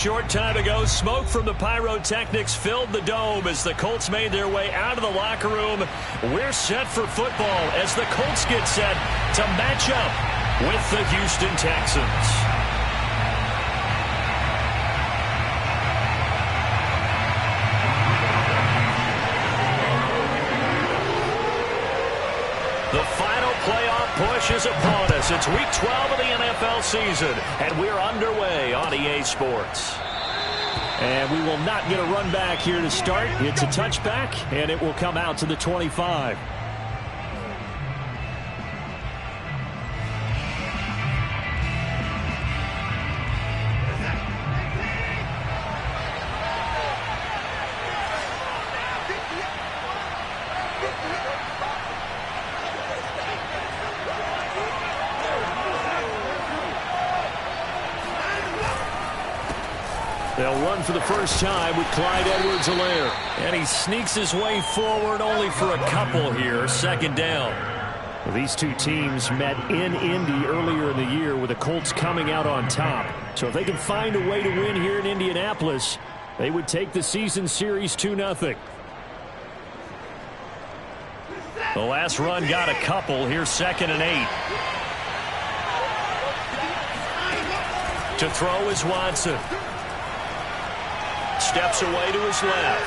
Short time ago, smoke from the pyrotechnics filled the dome as the Colts made their way out of the locker room. We're set for football as the Colts get set to match up with the Houston Texans. The final playoff push is upon us. It's Week 12 of the NFL season, and we're underway on EA Sports. And we will not get a run back here to start. It's a touchback, and it will come out to the 25. They'll run for the first time with Clyde Edwards-Helaire. And he sneaks his way forward only for a couple here. Second down. Well, these two teams met in Indy earlier in the year with the Colts coming out on top. So if they can find a way to win here in Indianapolis, they would take the season series 2-0. The last run got a couple. Here's 2nd and 8. To throw is Watson. Steps away to his left.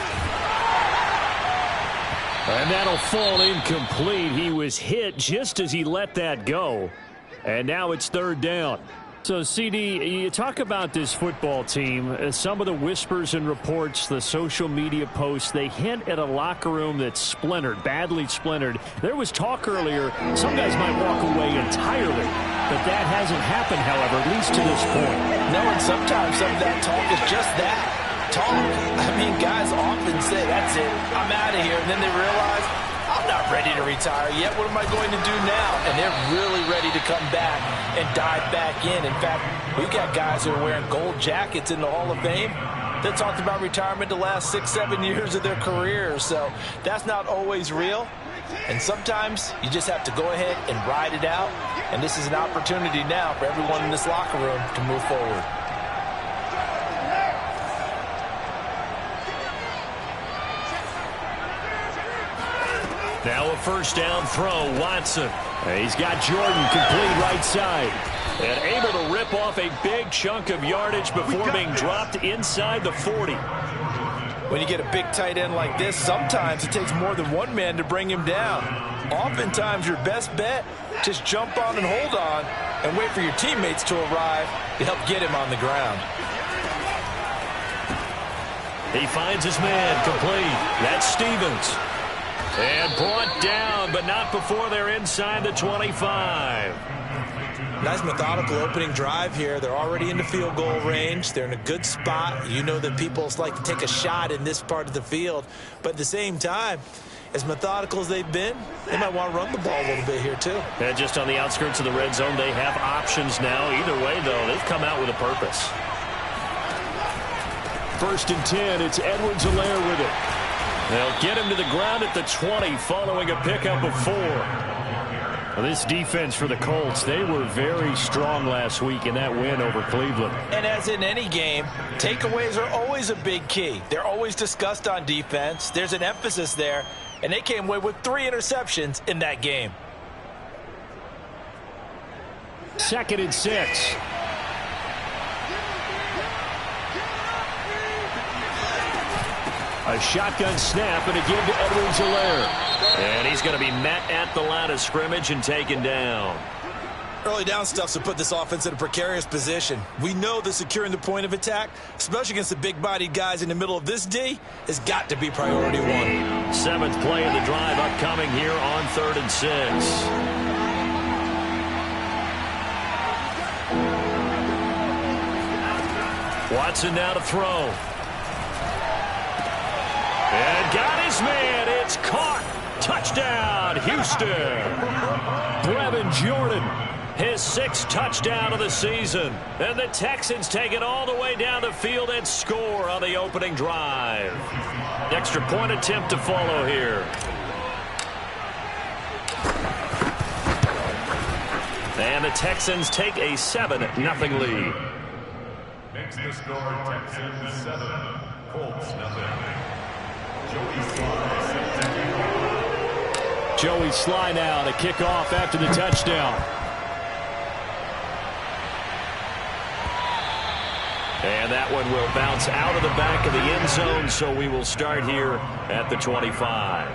And that'll fall incomplete. He was hit just as he let that go. And now it's 3rd down. So, CD, you talk about this football team. Some of the whispers and reports, the social media posts, they hint at a locker room that's splintered, badly splintered. There was talk earlier, some guys might walk away entirely. But that hasn't happened, however, at least to this point. No, and sometimes some of that talk is just that. Talk. I mean, guys often say, that's it, I'm out of here. And then they realize, I'm not ready to retire yet. What am I going to do now? And they're really ready to come back and dive back in. In fact, we've got guys who are wearing gold jackets in the Hall of Fame that talked about retirement the last 6-7 years of their careers. So that's not always real. And sometimes you just have to go ahead and ride it out. And this is an opportunity now for everyone in this locker room to move forward. Now a first down throw, Watson. He's got Jordan complete right side. And able to rip off a big chunk of yardage before being dropped inside the 40. When you get a big tight end like this, sometimes it takes more than one man to bring him down. Oftentimes your best bet, just jump on and hold on and wait for your teammates to arrive to help get him on the ground. He finds his man complete. That's Stevens. And brought down, but not before they're inside the 25. Nice methodical opening drive here. They're already in the field goal range. They're in a good spot. You know that people like to take a shot in this part of the field. But at the same time, as methodical as they've been, they might want to run the ball a little bit here too. And just on the outskirts of the red zone, they have options now. Either way, though, they've come out with a purpose. 1st and 10, it's Edwards-Helaire with it. They'll get him to the ground at the 20 following a pickup of 4. Well, this defense for the Colts, they were very strong last week in that win over Cleveland. And as in any game, takeaways are always a big key. They're always discussed on defense. There's an emphasis there, and they came away with 3 interceptions in that game. 2nd and 6. A shotgun snap and a give to Edwards-Helaire. And he's going to be met at the line of scrimmage and taken down. Early down stuff's to put this offense in a precarious position. We know that securing the point of attack, especially against the big-bodied guys in the middle of this D, has got to be priority 1. 7th play of the drive upcoming here on 3rd and 6. Watson now to throw. And got his man. It's caught. Touchdown, Houston. Brevin Jordan, his 6th touchdown of the season. And the Texans take it all the way down the field and score on the opening drive. Extra point attempt to follow here. And the Texans take a 7-0 lead. Makes the score Texans 7, Colts 0. Joey Sly now to kick off after the touchdown. And that one will bounce out of the back of the end zone, so we will start here at the 25.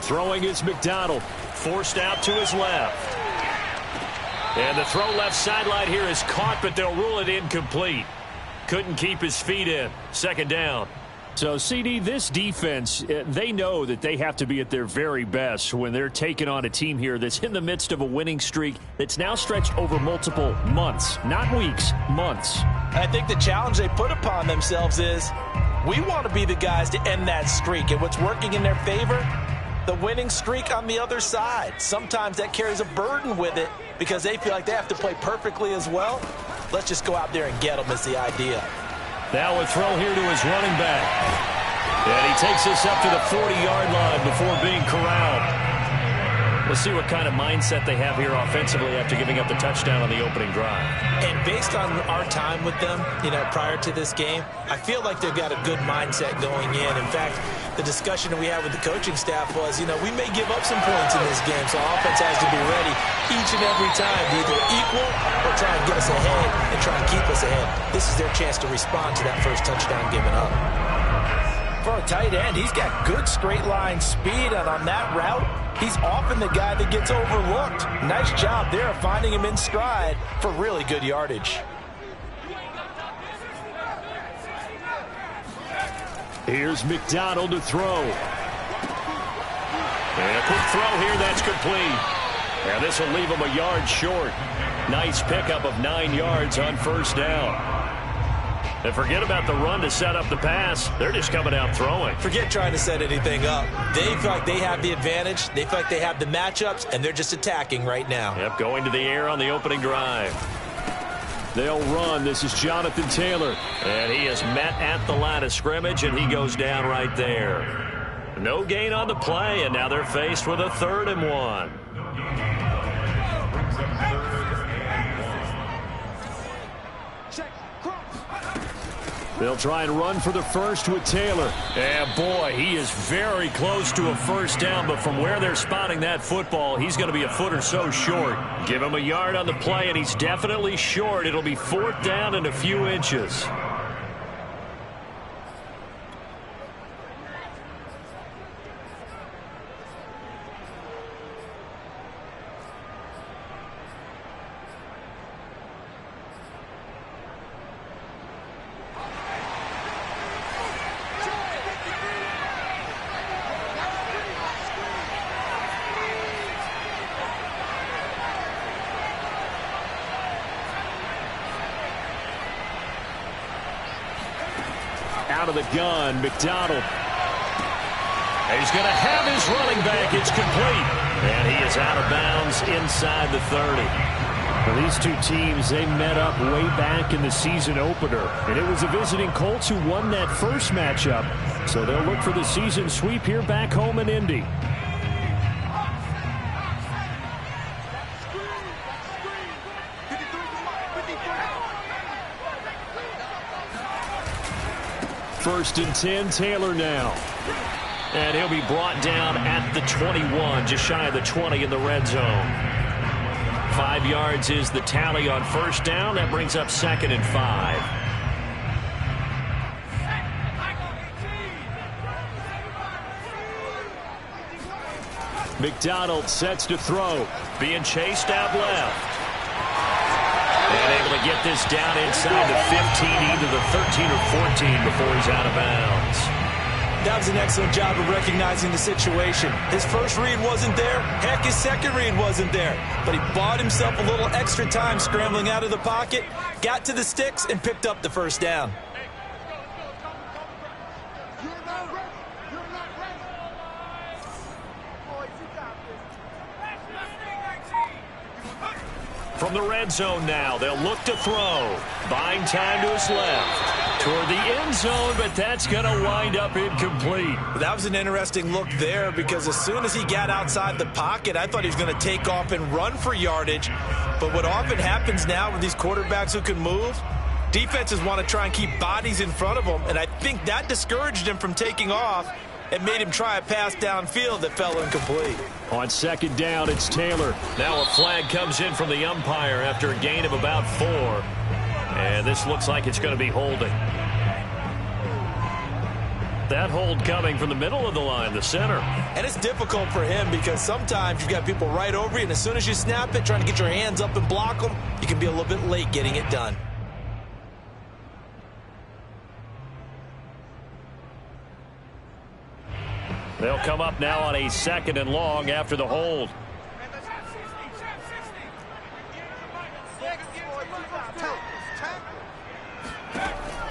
Throwing is McDonald, forced out to his left. And the throw left sideline here is caught, but they'll rule it incomplete. Couldn't keep his feet in. Second down. So, CD, this defense, they know that they have to be at their very best when they're taking on a team here that's in the midst of a winning streak that's now stretched over multiple months, not weeks, months. I think the challenge they put upon themselves is we want to be the guys to end that streak. And what's working in their favor? The winning streak on the other side. Sometimes that carries a burden with it because they feel like they have to play perfectly as well. Let's just go out there and get them is the idea. Now a throw here to his running back. And he takes us up to the 40-yard line before being corralled. We'll see what kind of mindset they have here offensively after giving up the touchdown on the opening drive. And based on our time with them, prior to this game, I feel like they've got a good mindset going in. In fact, the discussion that we had with the coaching staff was, we may give up some points in this game, so offense has to be ready each and every time to either equal or try and get us ahead and try and keep us ahead. This is their chance to respond to that first touchdown given up. For a tight end, he's got good straight line speed, and on that route, he's often the guy that gets overlooked. Nice job there of finding him in stride for really good yardage. Here's McDonald to throw. And a quick throw here, that's complete. And this will leave him a yard short. Nice pickup of 9 yards on first down. And forget about the run to set up the pass. They're just coming out throwing. Forget trying to set anything up. They feel like they have the advantage. They feel like they have the matchups, and they're just attacking right now. Yep, going to the air on the opening drive. They'll run. This is Jonathan Taylor. And he is met at the line of scrimmage, and he goes down right there. No gain on the play, and now they're faced with a 3rd and 1. They'll try and run for the first with Taylor. And boy, he is very close to a first down, but from where they're spotting that football, he's going to be a foot or so short. Give him a yard on the play, and he's definitely short. It'll be 4th down and a few inches. Out of the gun, McDonald. He's going to have his running back. It's complete. And he is out of bounds inside the 30. Well, these two teams, they met up way back in the season opener. And it was the visiting Colts who won that first matchup. So they'll look for the season sweep here back home in Indy. First and 10, Taylor now. And he'll be brought down at the 21, just shy of the 20 in the red zone. 5 yards is the tally on first down. That brings up 2nd and 5. McDonald sets to throw. Being chased out left. And able to get this down inside the 15, either the 13 or 14 before he's out of bounds. That was an excellent job of recognizing the situation. His first read wasn't there. Heck, his second read wasn't there. But he bought himself a little extra time scrambling out of the pocket, got to the sticks, and picked up the first down. From the red zone now, they'll look to throw. Buying time to his left. Toward the end zone, but that's going to wind up incomplete. That was an interesting look there because as soon as he got outside the pocket, I thought he was going to take off and run for yardage. But what often happens now with these quarterbacks who can move, defenses want to try and keep bodies in front of them, and I think that discouraged him from taking off and made him try a pass downfield that fell incomplete. On second down, it's Taylor. Now a flag comes in from the umpire after a gain of about 4. And this looks like it's going to be holding. That hold coming from the middle of the line, the center. And it's difficult for him because sometimes you've got people right over you, and as soon as you snap it, trying to get your hands up and block them, you can be a little bit late getting it done. They'll come up now on a 2nd and long after the hold.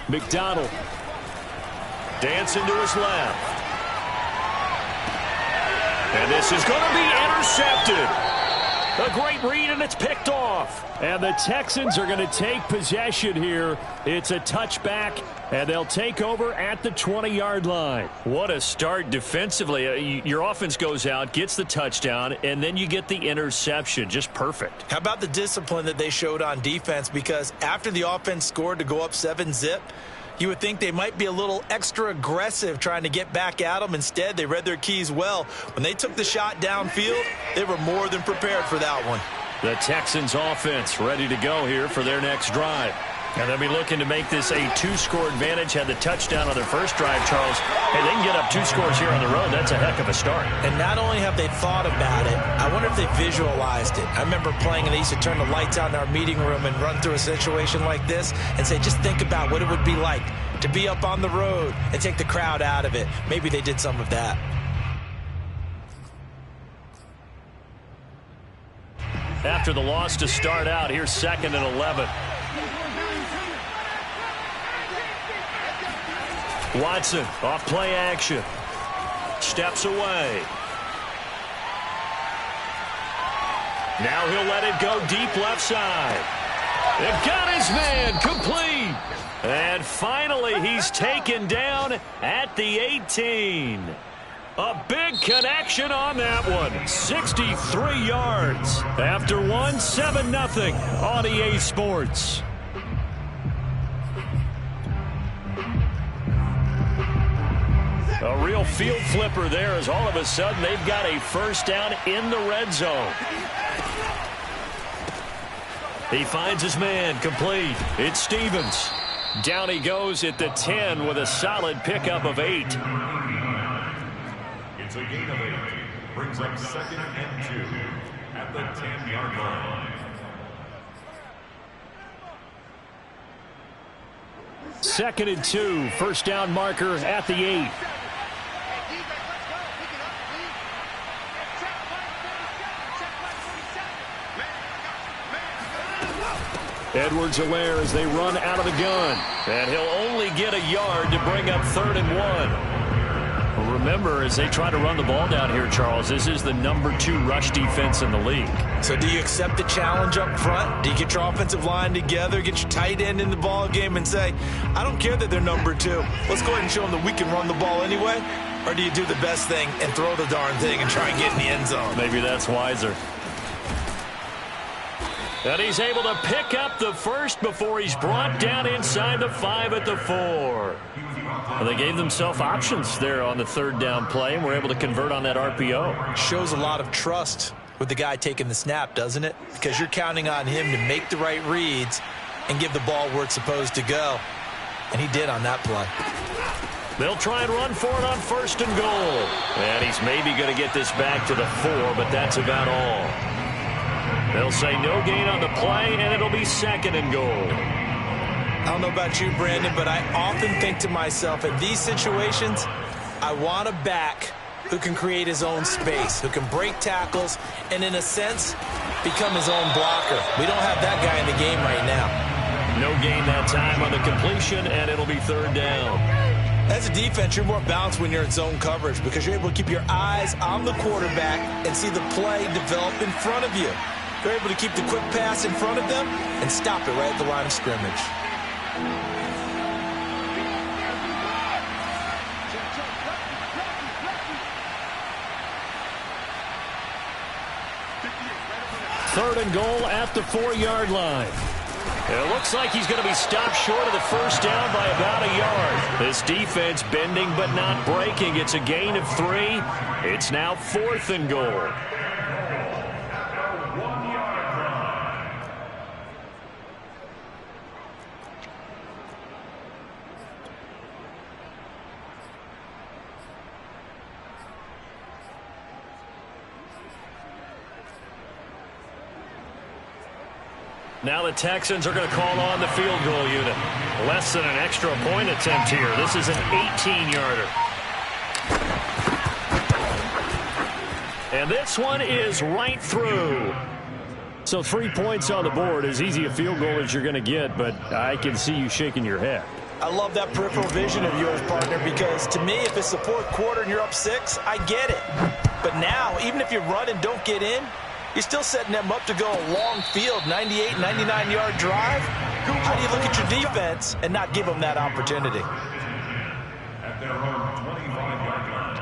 McDonald dancing to his left. And this is going to be intercepted. A great read, and it's picked off. And the Texans are going to take possession here. It's a touchback, and they'll take over at the 20-yard line. What a start defensively. Your offense goes out, gets the touchdown, and then you get the interception. Just perfect. How about the discipline that they showed on defense? Because after the offense scored to go up 7-zip, you would think they might be a little extra aggressive trying to get back at them. Instead, they read their keys well. When they took the shot downfield, they were more than prepared for that one. The Texans offense ready to go here for their next drive. And they'll be looking to make this a 2-score advantage. Had the touchdown on their first drive, Charles. Hey, they can get up 2 scores here on the road. That's a heck of a start. And not only have they thought about it, I wonder if they visualized it. I remember playing, and they used to turn the lights out in our meeting room and run through a situation like this and say, just think about what it would be like to be up on the road and take the crowd out of it. Maybe they did some of that. After the loss to start out, here's 2nd and 11. Watson off play action. Steps away. Now he'll let it go deep left side. They've got his man complete. And finally he's taken down at the 18. A big connection on that one. 63 yards. After one, 7-0 on EA Sports. A real field flipper there as all of a sudden they've got a first down in the red zone. He finds his man complete. It's Stevens. Down he goes at the 10 with a solid pickup of 8. It's a gain of 8. Brings up 2nd and 2 at the 10-yard line. 2nd and 2. First down marker at the 8. Edwards-Helaire as they run out of the gun. And he'll only get a yard to bring up 3rd and 1. Remember, as they try to run the ball down here, Charles, this is the number 2 rush defense in the league. So do you accept the challenge up front? Do you get your offensive line together, get your tight end in the ball game and say, I don't care that they're number 2. Let's go ahead and show them that we can run the ball anyway? Or do you do the best thing and throw the darn thing and try and get in the end zone? Maybe that's wiser. And he's able to pick up the first before he's brought down inside the 5 at the 4. Well, they gave themselves options there on the 3rd down play and were able to convert on that RPO. Shows a lot of trust with the guy taking the snap, doesn't it? Because you're counting on him to make the right reads and give the ball where it's supposed to go. And he did on that play. They'll try and run for it on 1st and goal. And he's maybe going to get this back to the 4, but that's about all. They'll say no gain on the play, and it'll be 2nd and goal. I don't know about you, Brandon, but I often think to myself, in these situations, I want a back who can create his own space, who can break tackles, and in a sense, become his own blocker. We don't have that guy in the game right now. No gain that time on the completion, and it'll be third down. As a defense, you're more balanced when you're in zone coverage because you're able to keep your eyes on the quarterback and see the play develop in front of you. You're able to keep the quick pass in front of them and stop it right at the line of scrimmage. Third and goal at the 4-yard line. It looks like he's going to be stopped short of the first down by about a yard. This defense bending but not breaking. It's a gain of 3. It's now 4th and goal. Now the Texans are going to call on the field goal unit. Less than an extra point attempt here. This is an 18-yarder. And this one is right through. So 3 points on the board. As easy a field goal as you're going to get, but I can see you shaking your head. I love that peripheral vision of yours, partner, because to me, if it's the 4th quarter and you're up 6, I get it. But now, even if you run and don't get in, you're still setting them up to go a long field, 98, 99-yard drive. How do you look at your defense and not give them that opportunity? At their own 25-yard line.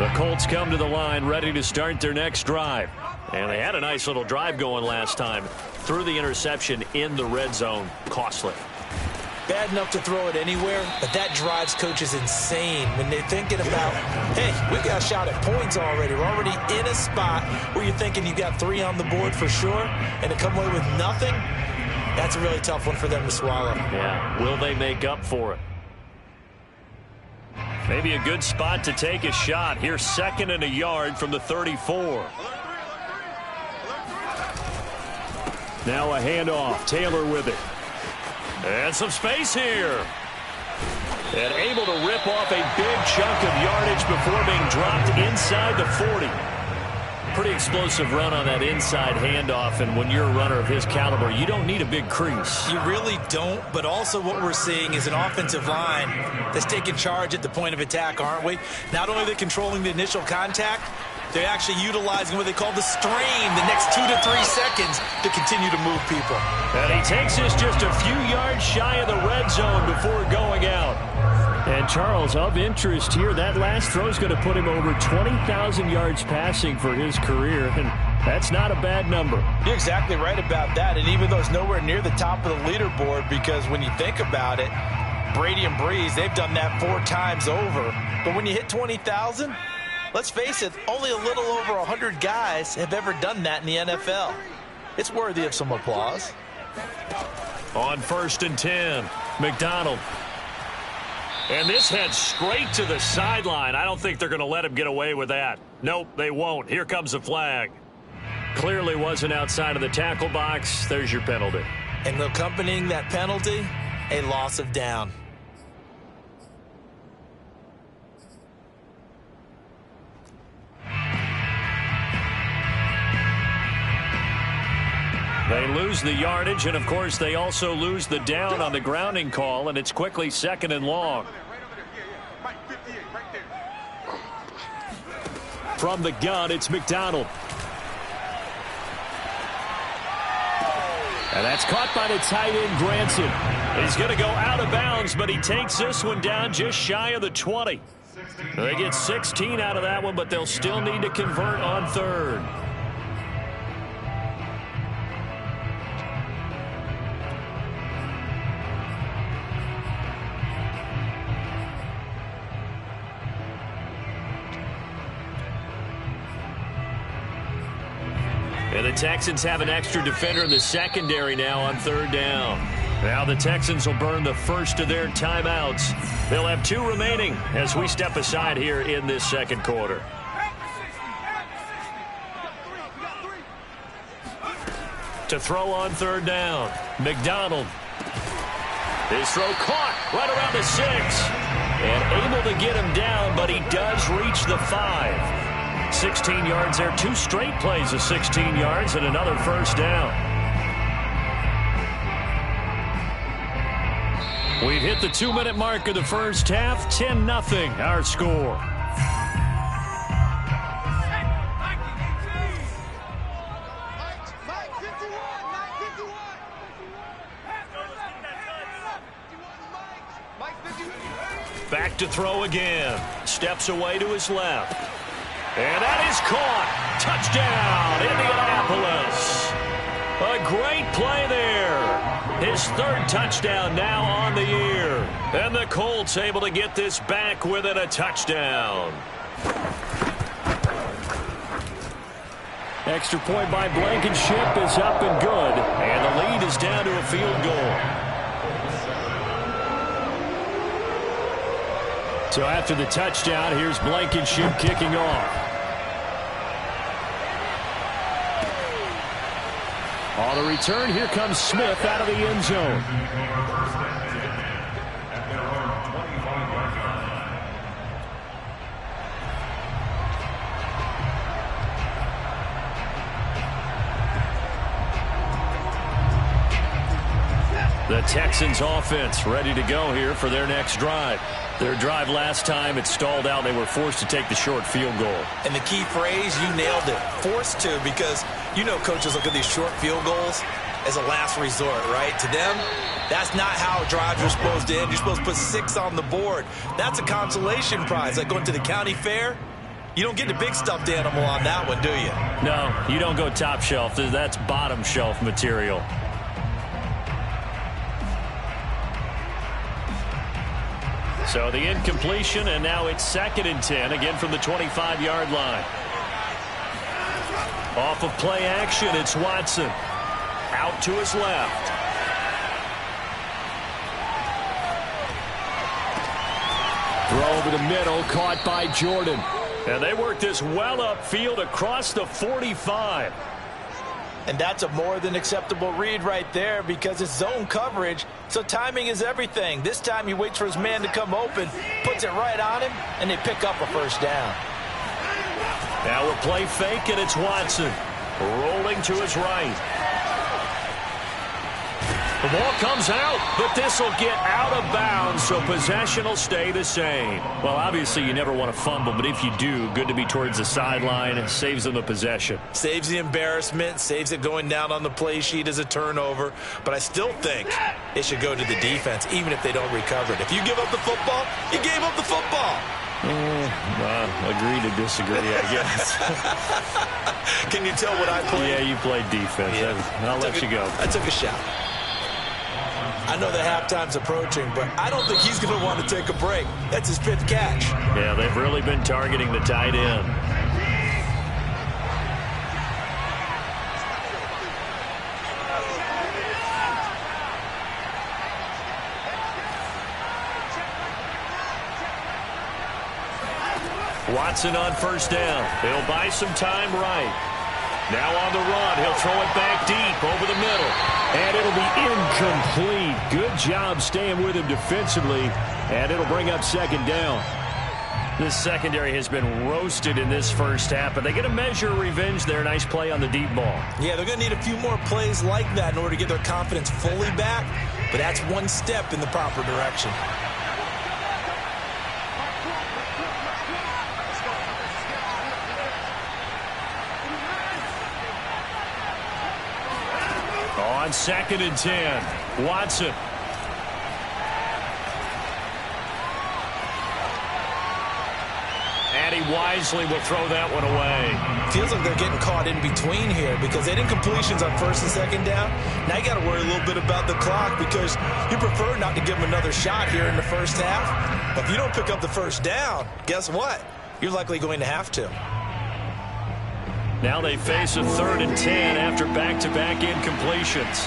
The Colts come to the line ready to start their next drive. And they had a nice little drive going last time. Threw the interception in the red zone. Costly. Bad enough to throw it anywhere, but that drives coaches insane when they're thinking about, hey, we got a shot at points already. We're already in a spot where you're thinking you got 3 on the board for sure, and to come away with nothing, that's a really tough one for them to swallow. Yeah, will they make up for it? Maybe a good spot to take a shot. Here's 2nd and a yard from the 34. Now a handoff. Taylor with it. And some space here. And able to rip off a big chunk of yardage before being dropped inside the 40. Pretty explosive run on that inside handoff, and when you're a runner of his caliber, you don't need a big crease. You really don't, but also what we're seeing is an offensive line that's taking charge at the point of attack, aren't we? Not only are they controlling the initial contact, they're actually utilizing what they call the strain the next 2 to 3 seconds to continue to move people. And he takes us just a few yards shy of the red zone before going out. And Charles, of interest here, that last throw is going to put him over 20,000 yards passing for his career, and that's not a bad number. You're exactly right about that, and even though it's nowhere near the top of the leaderboard, because when you think about it, Brady and Breeze, they've done that 4 times over. But when you hit 20,000, let's face it, only a little over 100 guys have ever done that in the NFL. It's worthy of some applause. On 1st and 10, McDonald. And this heads straight to the sideline. I don't think they're going to let him get away with that. Nope, they won't. Here comes the flag. Clearly wasn't outside of the tackle box. There's your penalty. And accompanying that penalty, a loss of down. They lose the yardage, and of course they also lose the down on the grounding call, and it's quickly 2nd and long. From the gun, it's McDonald. And that's caught by the tight end, Granson. He's going to go out of bounds, but he takes this one down just shy of the 20. They get 16 out of that one, but they'll still need to convert on 3rd. And the Texans have an extra defender in the secondary now on 3rd down. Now the Texans will burn the first of their timeouts. They'll have 2 remaining as we step aside here in this 2nd quarter. To throw on third down. McDonald. His throw caught right around the 6. And able to get him down, but he does reach the 5. 16 yards there. 2 straight plays of 16 yards and another first down. We've hit the 2-minute mark of the first half. 10-0 our score. Back to throw again. Steps away to his left. And that is caught. Touchdown, Indianapolis. A great play there. His 3rd touchdown now on the year. And the Colts able to get this back within a touchdown. Extra point by Blankenship is up and good. And the lead is down to a field goal. So after the touchdown, here's Blankenship kicking off. On the return, here comes Smith out of the end zone. The Texans offense ready to go here for their next drive. Their drive last time, it stalled out. They were forced to take the short field goal. And the key phrase, you nailed it, forced to, because you know coaches look at these short field goals as a last resort, right? To them, that's not how drives are supposed to end. You're supposed to put 6 on the board. That's a consolation prize. Like going to the county fair, you don't get the big stuffed animal on that one, do you? No, you don't go top shelf. That's bottom shelf material. So the incompletion, and now it's 2nd and 10, again from the 25-yard line. Off of play action, it's Watson. Out to his left. Throw over the middle, caught by Jordan. And they work this well upfield across the 45. And that's a more than acceptable read right there because it's zone coverage, so timing is everything. This time he waits for his man to come open, puts it right on him, and they pick up a first down. Now a play fake, and it's Watson rolling to his right. The ball comes out, but this will get out of bounds, so possession will stay the same. Well, obviously you never want to fumble, but if you do, good to be towards the sideline. It saves them the possession. Saves the embarrassment, saves it going down on the play sheet as a turnover. But I still think it should go to the defense, even if they don't recover it. If you give up the football, you gave up the football. Agree to disagree, I guess. Can you tell what I played? Yeah, you played defense. Yeah. I'll let you go. I took a shot. I know that halftime's approaching, but I don't think he's going to want to take a break. That's his 5th catch. Yeah, they've really been targeting the tight end. Watson on first down. He'll buy some time right. Now on the run, he'll throw it back deep over the middle. And it'll be incomplete. Good job staying with him defensively. And it'll bring up 2nd down. This secondary has been roasted in this first half, but they get a measure of revenge there. Nice play on the deep ball. Yeah, they're going to need a few more plays like that in order to get their confidence fully back. But that's one step in the proper direction. On 2nd and 10, Watson. And he wisely will throw that one away. Feels like they're getting caught in between here because they didn't incompletions on 1st and 2nd down. Now you got to worry a little bit about the clock because you prefer not to give them another shot here in the first half. But if you don't pick up the first down, guess what? You're likely going to have to. Now they face a 3rd and 10 after back-to-back incompletions.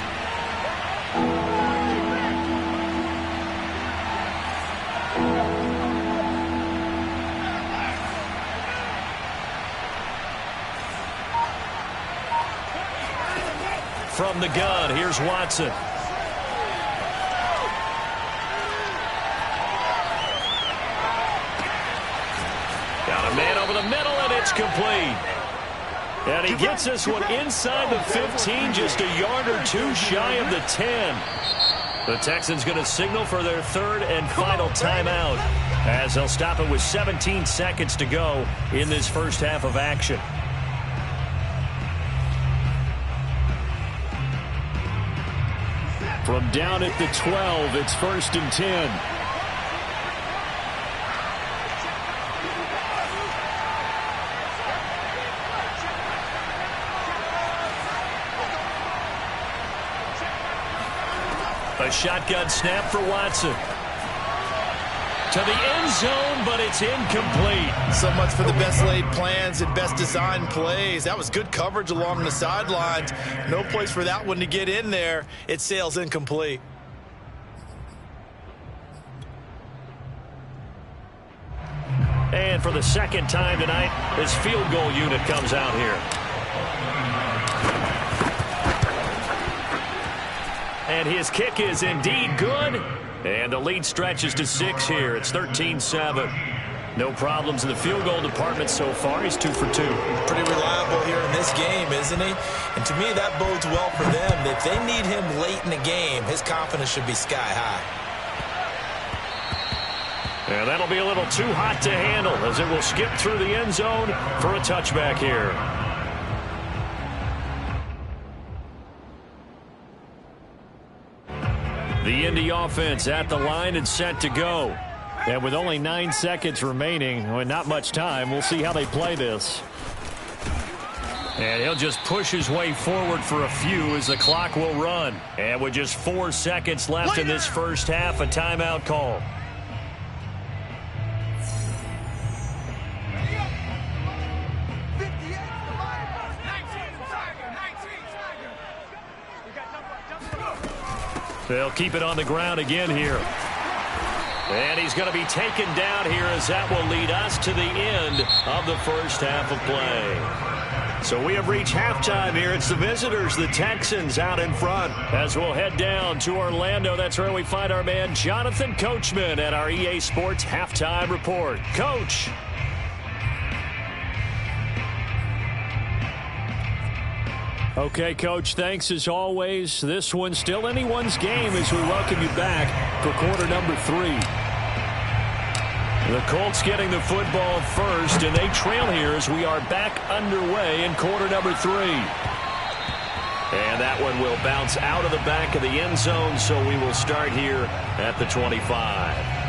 from the gun. Here's Watson. Got a man over the middle, and it's complete. And he gets this one inside the 15, just a yard or two shy of the 10. The Texans going to signal for their third and final timeout, as they'll stop it with 17 seconds to go in this first half of action. From down at the 12, it's 1st and 10. A shotgun snap for Watson. To the end zone, but it's incomplete. So much for the best laid plans and best designed plays. That was good coverage along the sidelines. No place for that one to get in there. It sails incomplete. And for the second time tonight, this field goal unit comes out here. And his kick is indeed good. And the lead stretches to 6 here. It's 13-7. No problems in the field goal department so far. He's 2 for 2. Pretty reliable here in this game, isn't he? And to me, that bodes well for them. If they need him late in the game, his confidence should be sky high. And that'll be a little too hot to handle, as it will skip through the end zone for a touchback here. The Indy offense at the line and set to go. And with only 9 seconds remaining, and not much time, we'll see how they play this. And he'll just push his way forward for a few as the clock will run. And with just 4 seconds left in this first half, a timeout call. They'll keep it on the ground again here. And he's going to be taken down here, as that will lead us to the end of the first half of play. So we have reached halftime here. It's the visitors, the Texans, out in front. As we'll head down to Orlando, that's where we find our man Jonathan Coachman at our EA Sports Halftime Report. Coach. Okay, Coach, thanks as always. This one's still anyone's game as we welcome you back for quarter number 3. The Colts getting the football first, and they trail here as we are back underway in quarter number 3. And that one will bounce out of the back of the end zone, so we will start here at the 25.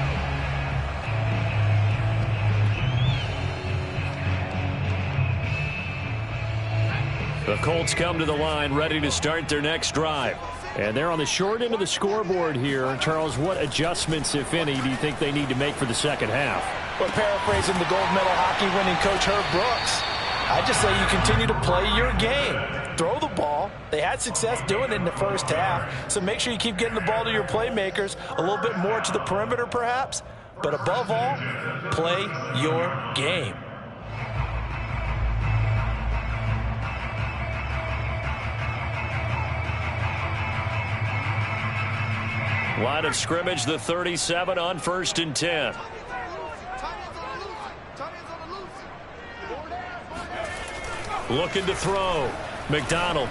The Colts come to the line ready to start their next drive. And they're on the short end of the scoreboard here. Charles, what adjustments, if any, do you think they need to make for the second half? Well, paraphrasing the gold medal hockey winning coach Herb Brooks, I just say you continue to play your game. Throw the ball. They had success doing it in the first half. So make sure you keep getting the ball to your playmakers, a little bit more to the perimeter perhaps. But above all, play your game. Line of scrimmage, the 37 on 1st and 10. Looking to throw. McDonald.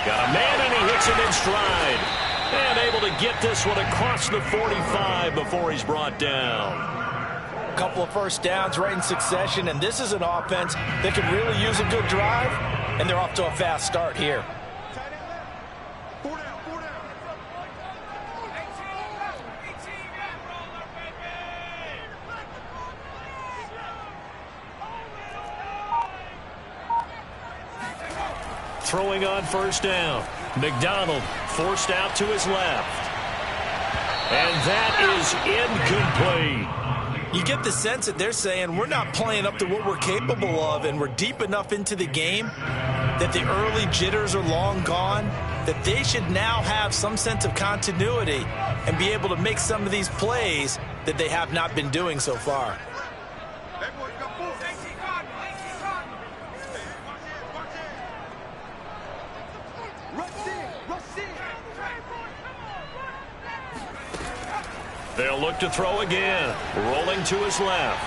Got a man, and he hits it in stride. And able to get this one across the 45 before he's brought down. A couple of first downs right in succession, and this is an offense that can really use a good drive, and they're off to a fast start here. Throwing on first down. McDonald forced out to his left. And that is incomplete. You get the sense that they're saying we're not playing up to what we're capable of, and we're deep enough into the game that the early jitters are long gone, that they should now have some sense of continuity and be able to make some of these plays that they have not been doing so far. They'll look to throw again. Rolling to his left.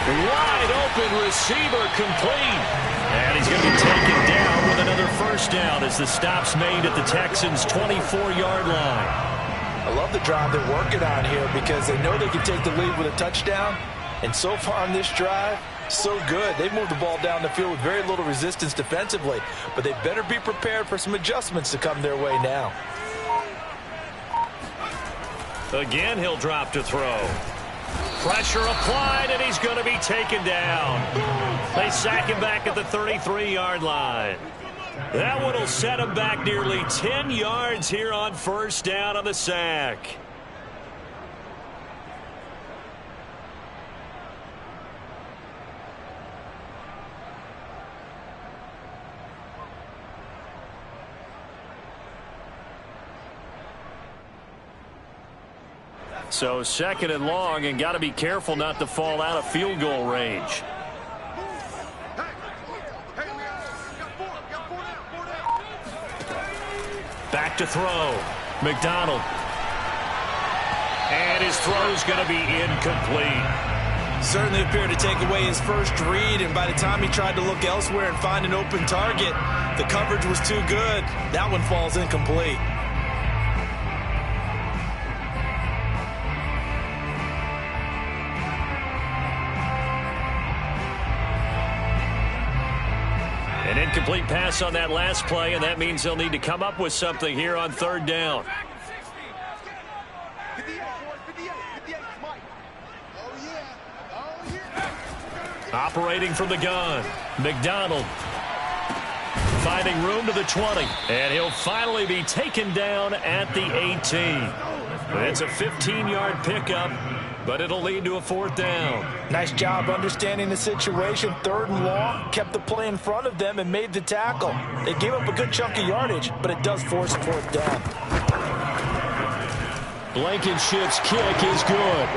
Wide open receiver complete. And he's going to be taken down with another first down as the stop's made at the Texans' 24-yard line. I love the drive they're working on here because they know they can take the lead with a touchdown. And so far on this drive, so good. They've moved the ball down the field with very little resistance defensively. But they better be prepared for some adjustments to come their way now. Again, he'll drop to throw. Pressure applied, and he's going to be taken down. They sack him back at the 33-yard line. That one will set him back nearly 10 yards here on first down on the sack. So second and long, and got to be careful not to fall out of field goal range. Back to throw. McDonald. And his throw's going to be incomplete. Certainly appeared to take away his first read, and by the time he tried to look elsewhere and find an open target, the coverage was too good. That one falls incomplete. An incomplete pass on that last play, and that means they'll need to come up with something here on third down. Operating from the gun, McDonald finding room to the 20, and he'll finally be taken down at the 18. It's a 15-yard pickup, but it'll lead to a fourth down. Nice job understanding the situation. Third and long, kept the play in front of them and made the tackle. They gave up a good chunk of yardage, but it does force a fourth down. Blankenship's kick is good.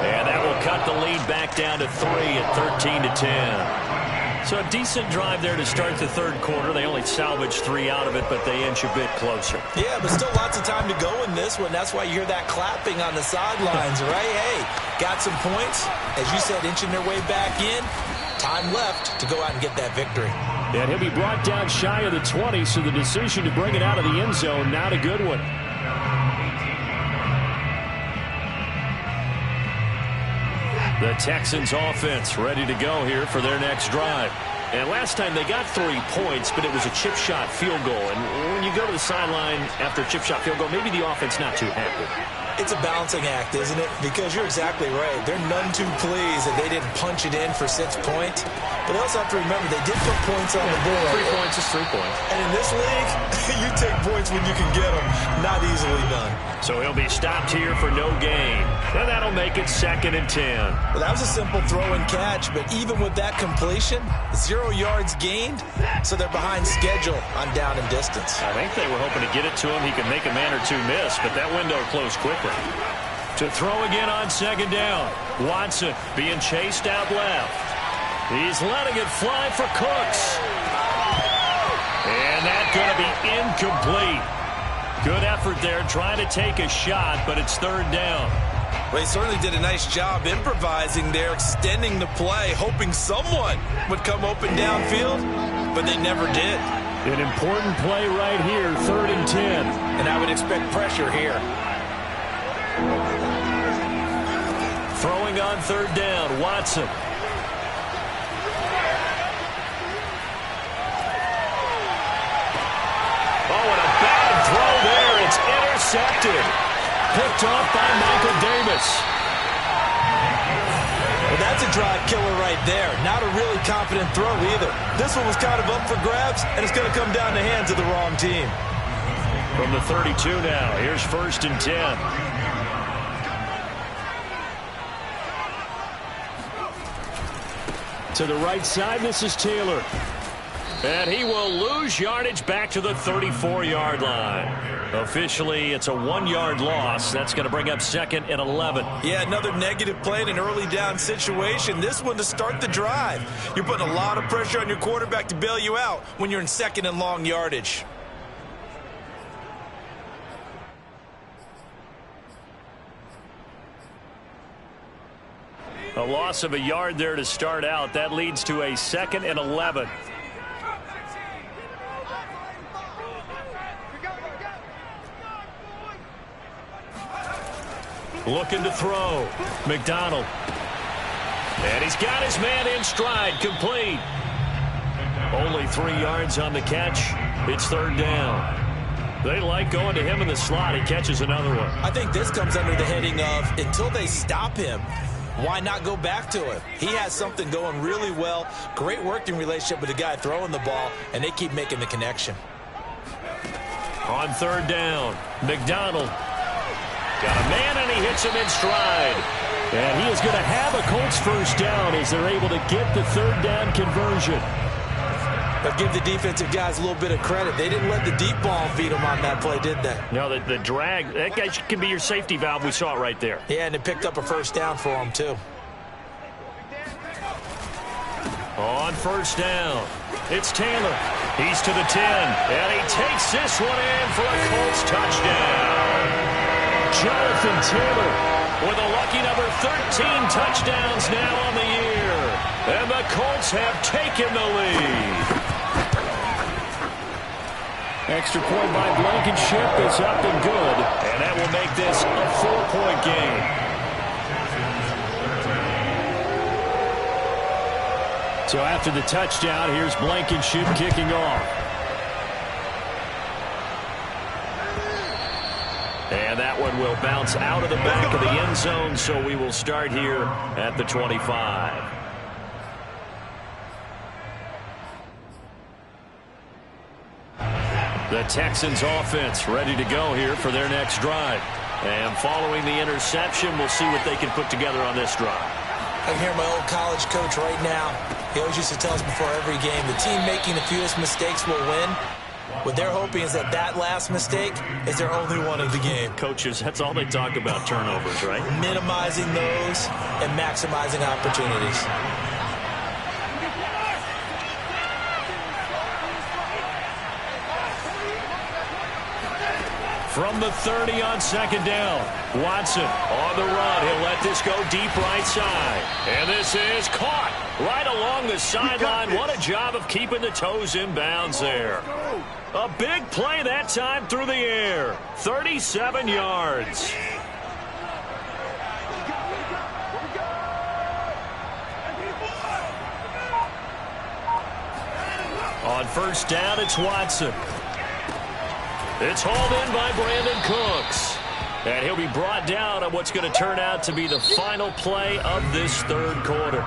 And that will cut the lead back down to 3 at 13-10. So a decent drive there to start the third quarter. They only salvaged 3 out of it, but they inch a bit closer. Yeah, but still lots of time to go in this one. That's why you hear that clapping on the sidelines, right? Hey, got some points. As you said, inching their way back in. Time left to go out and get that victory. And he'll be brought down shy of the 20, so the decision to bring it out of the end zone, not a good one. The Texans offense ready to go here for their next drive. And last time they got 3 points, but it was a chip shot field goal. And when you go to the sideline after a chip shot field goal, maybe the offense not too happy. It's a balancing act, isn't it? Because you're exactly right. They're none too pleased that they didn't punch it in for 6 points. But they also have to remember they did put points on the board. 3 points is 3 points. And in this league, you take points when you can get them. Not easily done. So he'll be stopped here for no gain. And that'll make it 2nd and 10. Well, that was a simple throw and catch, but even with that completion, 0 yards gained, so they're behind schedule on down and distance. I think they were hoping to get it to him. He could make a man or two miss, but that window closed quickly. To throw again on 2nd down. Watson being chased out left. He's letting it fly for Cooks. And that's going to be incomplete. Good effort there trying to take a shot, but it's 3rd down. Well, he certainly did a nice job improvising there, extending the play, hoping someone would come open downfield, but they never did. An important play right here, 3rd and 10. And I would expect pressure here. Throwing on 3rd down, Watson. Oh, and a bad throw there. It's intercepted. Picked off by Michael Davis. Well, that's a drive killer right there. Not a really confident throw either. This one was kind of up for grabs, and it's going to come down the hands of the wrong team. From the 32 now, here's 1st and 10. To the right side, this is Taylor. And he will lose yardage back to the 34-yard line. Officially, it's a 1-yard loss. That's going to bring up 2nd and 11. Yeah, another negative play in an early down situation. This one to start the drive. You're putting a lot of pressure on your quarterback to bail you out when you're in 2nd and long yardage. A loss of a yard there to start out. That leads to a 2nd and 11. Looking to throw. McDonald. And he's got his man in stride. Complete. Only 3 yards on the catch. It's 3rd down. They like going to him in the slot. He catches another one. I think this comes under the heading of until they stop him, why not go back to him? He has something going really well. Great working relationship with the guy throwing the ball, and they keep making the connection. On 3rd down, McDonald. Got a man, and he hits him in stride. And he is going to have a Colts first down as they're able to get the 3rd down conversion. But give the defensive guys a little bit of credit. They didn't let the deep ball beat them on that play, did they? No, the drag, that guy can be your safety valve. We saw it right there. Yeah, and it picked up a first down for them, too. On 1st down, it's Taylor. He's to the 10, and he takes this one in for a Colts touchdown. Jonathan Taylor with a lucky number 13 touchdowns now on the year. And the Colts have taken the lead. Extra point by Blankenship is up and good. And that will make this a 4-point game. So after the touchdown, here's Blankenship kicking off. And that one will bounce out of the back of the end zone, so we will start here at the 25. The Texans offense ready to go here for their next drive. And following the interception, we'll see what they can put together on this drive. I can hear my old college coach right now. He always used to tell us before every game, the team making the fewest mistakes will win. What they're hoping is that last mistake is their only one of the game. Coaches, that's all they talk about, turnovers, right? Minimizing those and maximizing opportunities. From the 30 on 2nd down. Watson on the run. He'll let this go deep right side. And this is caught right along the sideline. What a job of keeping the toes in bounds there. A big play that time through the air. 37 yards. On 1st down, it's Watson. It's hauled in by Brandon Cooks. And he'll be brought down on what's going to turn out to be the final play of this 3rd quarter.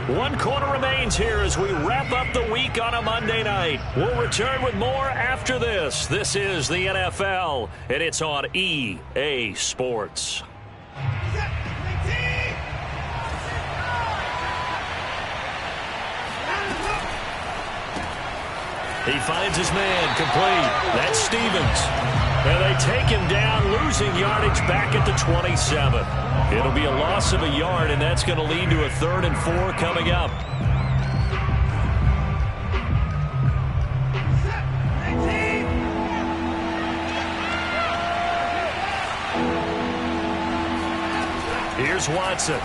1 quarter remains here as we wrap up the week on a Monday night. We'll return with more after this. This is the NFL, and it's on EA Sports. He finds his man complete. That's Stevens. And they take him down, losing yardage back at the 27. It'll be a loss of a yard, and that's going to lead to a 3rd and 4 coming up. Here's Watson.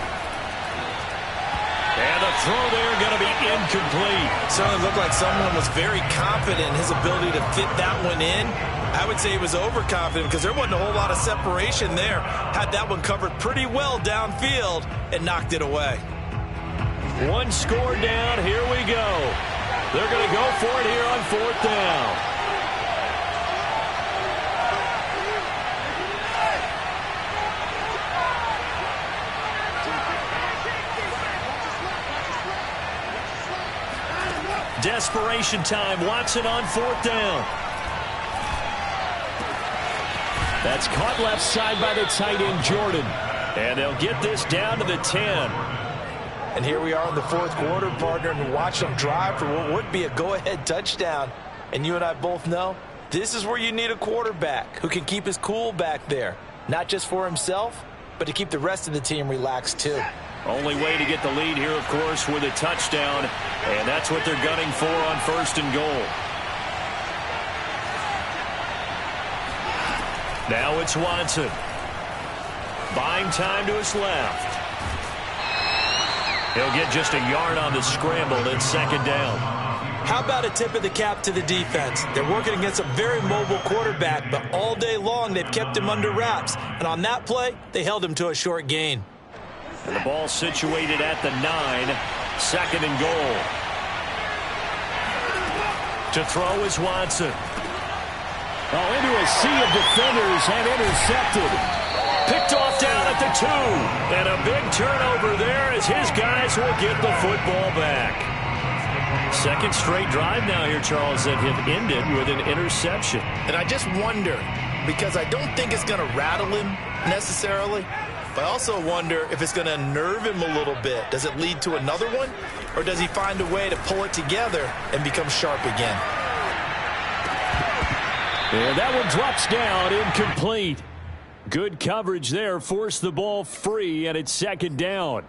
And the throw there going to be incomplete. Certainly looked like someone was very confident in his ability to fit that one in. I would say he was overconfident because there wasn't a whole lot of separation there. Had that one covered pretty well downfield and knocked it away. 1 score down. Here we go. They're going to go for it here on 4th down. Desperation time. Watson on 4th down. That's caught left side by the tight end, Jordan. And they'll get this down to the 10. And here we are in the 4th quarter, partner, and watch them drive for what would be a go-ahead touchdown. And you and I both know this is where you need a quarterback who can keep his cool back there. Not just for himself, but to keep the rest of the team relaxed too. Only way to get the lead here, of course, with a touchdown. And that's what they're gunning for on 1st and goal. Now it's Watson. Buying time to his left. He'll get just a yard on the scramble. It's second down. How about a tip of the cap to the defense? They're working against a very mobile quarterback, but all day long they've kept him under wraps. And on that play, they held him to a short gain. And the ball situated at the 9. Second and goal. To throw is Watson. Oh, into a sea of defenders and intercepted. Picked off down at the 2. And a big turnover there as his guys will get the football back. Second straight drive now here, Charles, that have ended with an interception. And I just wonder, because I don't think it's going to rattle him necessarily, but I also wonder if it's going to nerve him a little bit. Does it lead to another one? Or does he find a way to pull it together and become sharp again? And that one drops down, incomplete. Good coverage there, forced the ball free, and it's second down.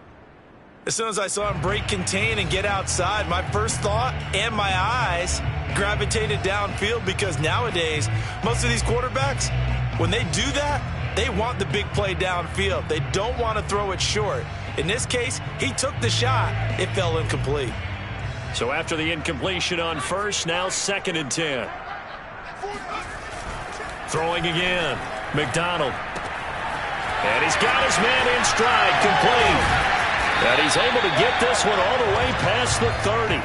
As soon as I saw him break contain and get outside, my first thought and my eyes gravitated downfield, because nowadays, most of these quarterbacks, when they do that, they want the big play downfield. They don't want to throw it short. In this case, he took the shot. It fell incomplete. So after the incompletion on first, now second and 10. Throwing again. McDonald. And he's got his man in stride, complete. And he's able to get this one all the way past the 30.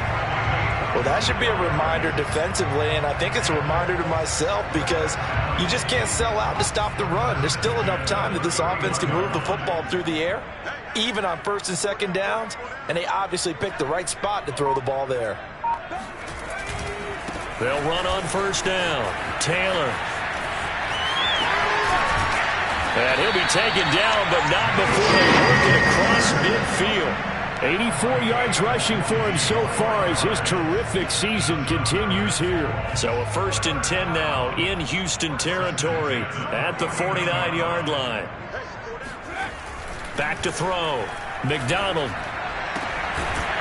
Well, that should be a reminder defensively, and I think it's a reminder to myself, because you just can't sell out to stop the run. There's still enough time that this offense can move the football through the air, even on first and second downs, and they obviously picked the right spot to throw the ball there. They'll run on first down. Taylor. And he'll be taken down, but not before they work it across midfield. 84 yards rushing for him so far as his terrific season continues here. So a first and 10 now in Houston territory at the 49-yard line. Back to throw. McDonald.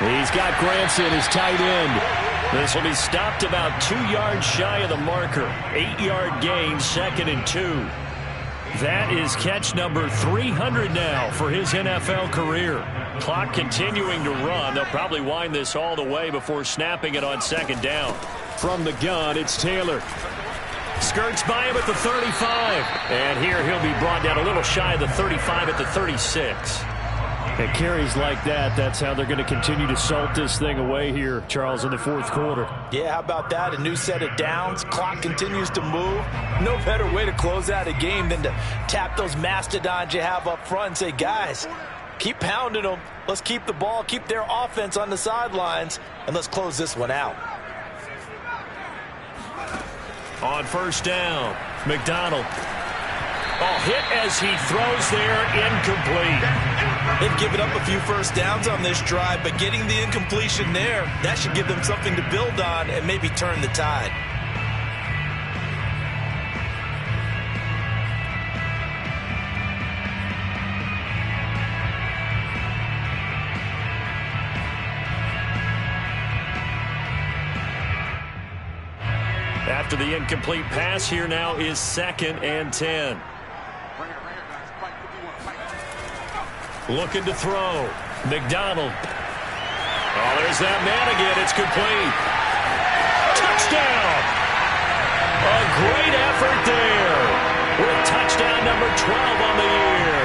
He's got Granson, his tight end. This will be stopped about 2 yards shy of the marker. 8-yard gain, second and 2. That is catch number 300 now for his NFL career. Clock continuing to run. They'll probably wind this all the way before snapping it on second down. From the gun, it's Taylor. Skirts by him at the 35. And here he'll be brought down a little shy of the 35 at the 36. And carries like that, that's how they're going to continue to salt this thing away here, Charles, in the fourth quarter. Yeah, how about that? A new set of downs. Clock continues to move. No better way to close out a game than to tap those mastodons you have up front and say, guys, keep pounding them. Let's keep the ball, keep their offense on the sidelines, and let's close this one out. On first down, McDonald. Oh, hit as he throws there, incomplete. They've given up a few first downs on this drive, but getting the incompletion there, that should give them something to build on and maybe turn the tide. After the incomplete pass, here now is second and 10. Looking to throw. McDonald. Oh, there's that man again. It's complete. Touchdown. A great effort there. With touchdown number 12 on the year.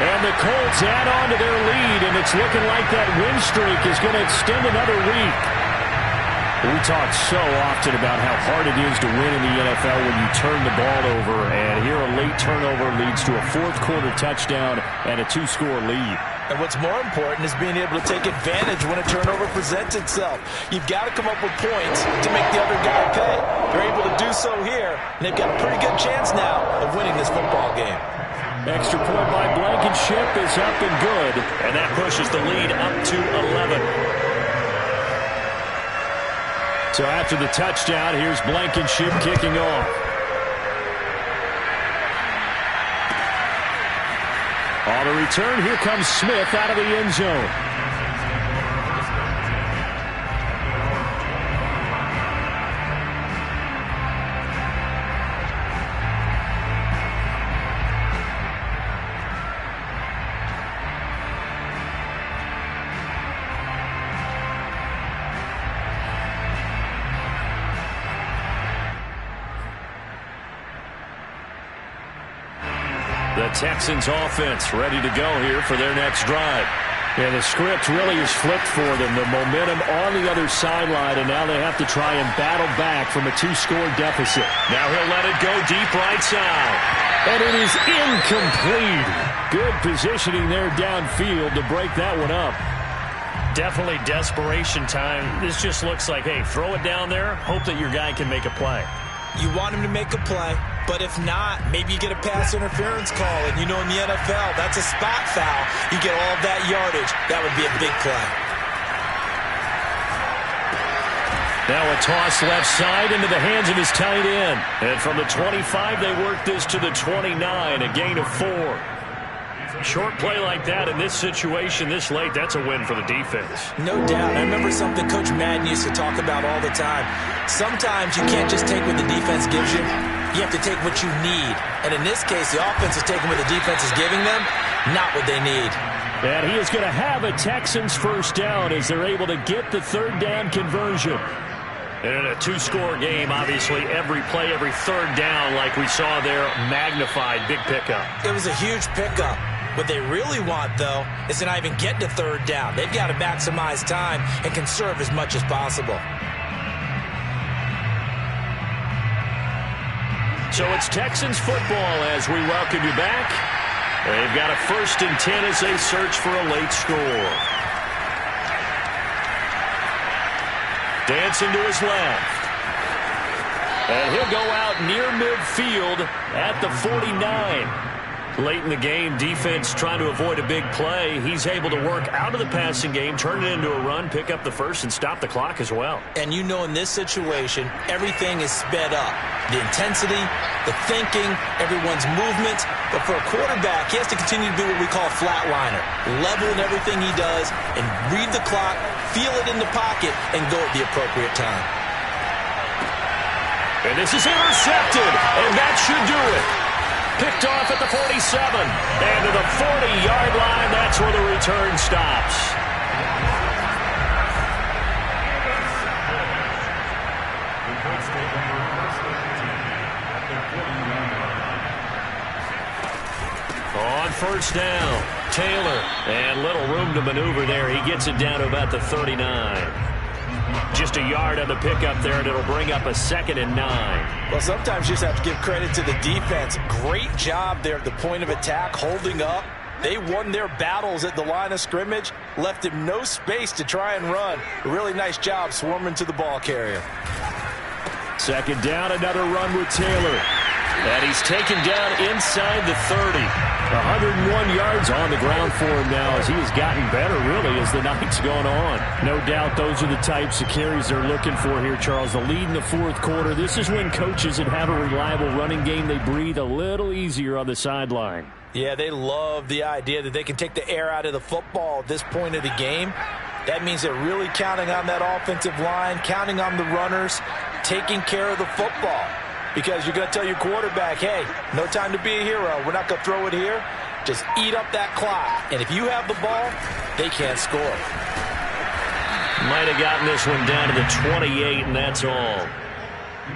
And the Colts add on to their lead, and it's looking like that win streak is going to extend another week. We talk so often about how hard it is to win in the NFL when you turn the ball over, and here a late turnover leads to a fourth quarter touchdown and a 2-score lead. And what's more important is being able to take advantage when a turnover presents itself. You've got to come up with points to make the other guy pay. They're able to do so here, and they've got a pretty good chance now of winning this football game. Extra point by Blankenship is up and good, and that pushes the lead up to 11. So after the touchdown, here's Blankenship kicking off. On the return, here comes Smith out of the end zone. The Texans offense ready to go here for their next drive. Yeah, the script really is flipped for them. The momentum on the other sideline, and now they have to try and battle back from a 2-score deficit. Now he'll let it go deep right side. And it is incomplete. Good positioning there downfield to break that one up. Definitely desperation time. This just looks like, hey, throw it down there, hope that your guy can make a play. You want him to make a play, but if not, maybe you get a pass interference call. And you know in the NFL, that's a spot foul. You get all that yardage. That would be a big play. Now a toss left side into the hands of his tight end. And from the 25, they work this to the 29, a gain of 4. Short play like that in this situation this late, that's a win for the defense. No doubt. I remember something Coach Madden used to talk about all the time. Sometimes you can't just take what the defense gives you. You have to take what you need. And in this case, the offense is taking what the defense is giving them, not what they need. And he is going to have a Texans first down as they're able to get the third down conversion. And in a 2-score game, obviously, every play, every third down, like we saw there, magnified, big pickup. It was a huge pickup. What they really want, though, is to not even get to third down. They've got to maximize time and conserve as much as possible. So it's Texans football as we welcome you back. They've got a 1st and 10 as they search for a late score. Dancing to his left. And he'll go out near midfield at the 49. Late in the game, defense trying to avoid a big play. He's able to work out of the passing game, turn it into a run, pick up the first, and stop the clock as well. And you know in this situation, everything is sped up. The intensity, the thinking, everyone's movement. But for a quarterback, he has to continue to do what we call a flatliner. Level in everything he does and read the clock, feel it in the pocket, and go at the appropriate time. And this is intercepted, and that should do it. Picked off at the 47. And to the 40-yard line, that's where the return stops. On first down, Taylor. And little room to maneuver there. He gets it down to about the 39. Just a yard on the pickup there, and it'll bring up a 2nd and 9. Well, sometimes you just have to give credit to the defense. Great job there at the point of attack, holding up. They won their battles at the line of scrimmage, left him no space to try and run. A really nice job swarming to the ball carrier. 2nd down, another run with Taylor. And he's taken down inside the 30. 101 yards on the ground for him now as he has gotten better, really, as the night's gone on. No doubt those are the types of carries they're looking for here, Charles. The lead in the 4th quarter. This is when coaches that have a reliable running game, they breathe a little easier on the sideline. Yeah, they love the idea that they can take the air out of the football at this point of the game. That means they're really counting on that offensive line, counting on the runners, taking care of the football. Because you're going to tell your quarterback, hey, no time to be a hero. We're not going to throw it here. Just eat up that clock. And if you have the ball, they can't score. Might have gotten this one down to the 28, and that's all.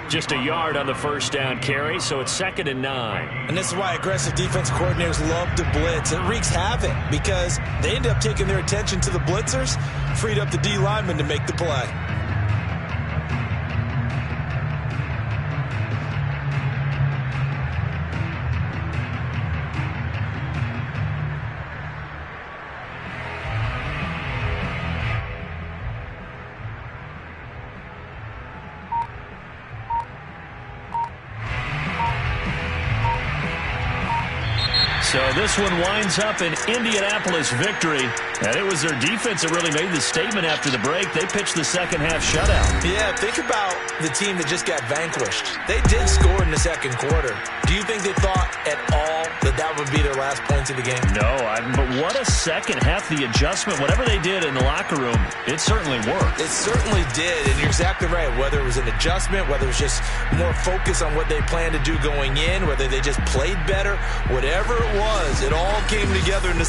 Just a yard on the first down carry, so it's 2nd and 9. And this is why aggressive defense coordinators love to blitz. It wreaks havoc because they end up taking their attention to the blitzers, freed up the D lineman to make the play. So this one winds up an Indianapolis victory. And it was their defense that really made the statement after the break. They pitched the second half shutout. Yeah, think about the team that just got vanquished. They did score in the 2nd quarter. Do you think they thought at all that that would be their last points of the game? No, but what a second half. The adjustment, whatever they did in the locker room, it certainly worked. It certainly did, and you're exactly right. Whether it was an adjustment, whether it was just more focus on what they planned to do going in, whether they just played better, whatever it was, it all came together in the